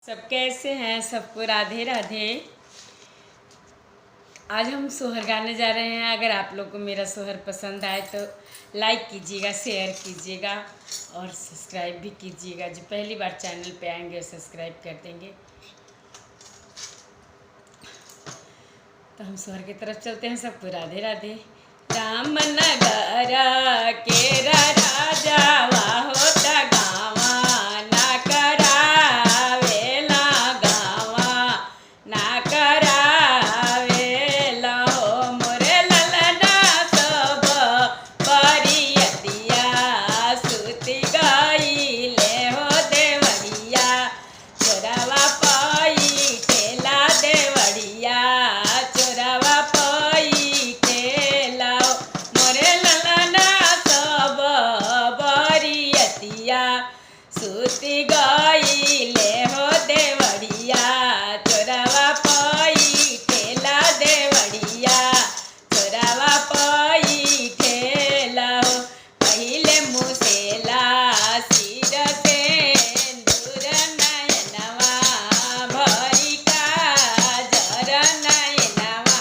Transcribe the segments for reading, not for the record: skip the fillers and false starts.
सब कैसे हैं? सबको राधे राधे। आज हम सोहर गाने जा रहे हैं। अगर आप लोग को मेरा सोहर पसंद आए तो लाइक कीजिएगा, शेयर कीजिएगा और सब्सक्राइब भी कीजिएगा। जो पहली बार चैनल पे आएंगे सब्सक्राइब कर देंगे। तो हम सोहर की तरफ चलते हैं। सबको राधे राधे। राम नगर के राजा होता गावा ना करावेला गावा ना करावेला हो मोरे ललना सब परियतिया सुति गईले हो देवरिया चोरवा पाई खेला देवरिया चोरवा पाई खेला मोरे ललना सब बरियतिया सुति गईले हो देवरिया चोरवा पाई खेला देवरिया चोरवा पाई खेला हो पहिले मुसेला सिर सिंदूर नयनवा भरी काजर नयनवा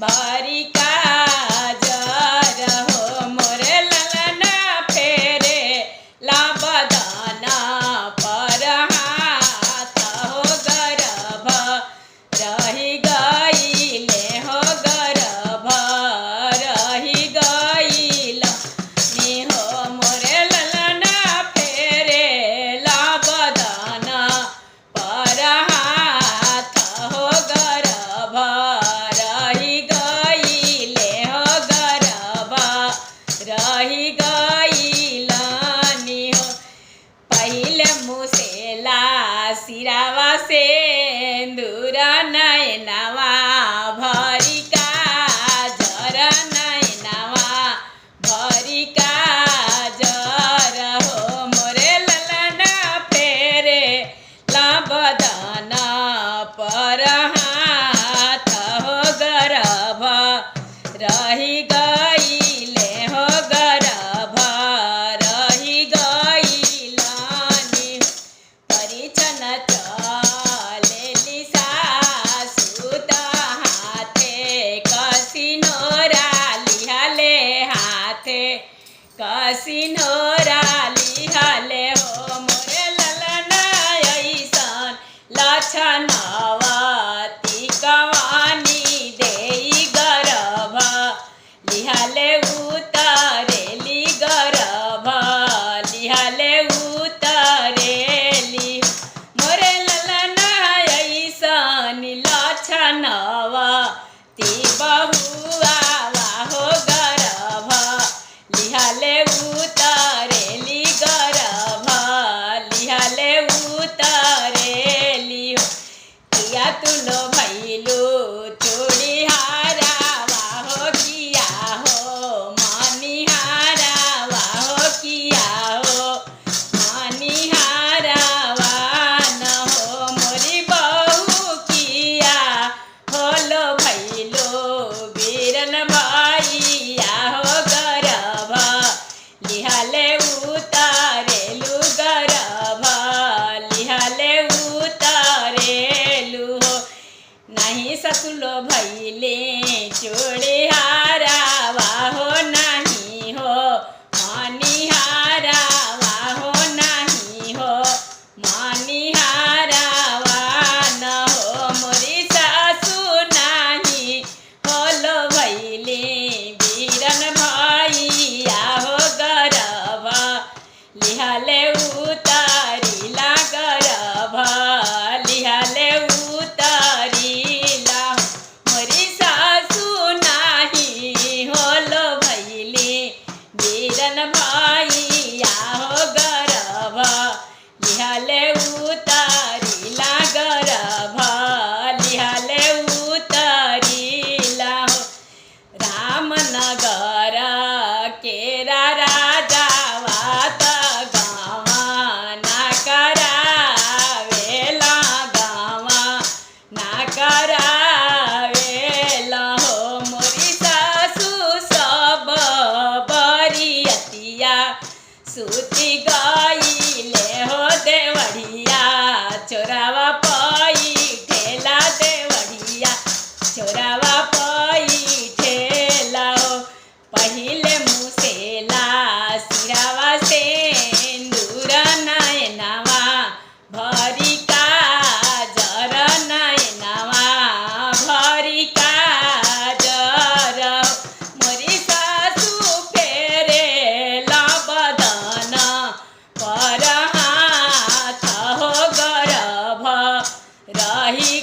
भरी काजर हो मोरे ललना फेरे ला बदना पर हाथ हो गर्भ रही गईले हो गर्भ रही गईल नी हो मोरे ललना फेरे ला बदना पर हाथ हो गर्भ रही गईले हो गर्भ रही गईलनी हो पहिले मुसेला सिरावा सिंदूर नयनवा भरी काजर नयनवा भरी काजर हो मोरे ललना फेरे ला बदना पर हाथ हो गर्भ रही गईले हो गर्भ रही गईलनी परिचन चलेली सासु हाथे कसिनोरा लिहाले हाथे कसिनोरा लिहाले हो मोरे ललना ऐसन लक्षणवती कवानी देई गर्भ लिहाले उतरेली गर्भ लिहाले उतरेली मोरे ललना ऐसन लक्षणवती बहुआ हो गर्भ लिहाले उतरेली गर्भ लिहाले उतरेली किया तुलो भैलू चूड़ी हारावा हो किया हो मनी हारावा हो किया हो मनी हारावा न हो मोरी बहू किया होलो भैलो बीरन भैया हो गर्भ लिहाले उतारेलु गर्भ लिहाले उतारेलु हो नहीं ससुलो भैले चूड़ी हारावा हो नहीं हो मनी हारावा हो नहीं हो मनी हारावा न हो मोरी सासु नहीं होलो भैले बीरन भैया हो गर्भ लिहाले उतारिला गर्भ लिहाले उतारिला मोरी सासु रही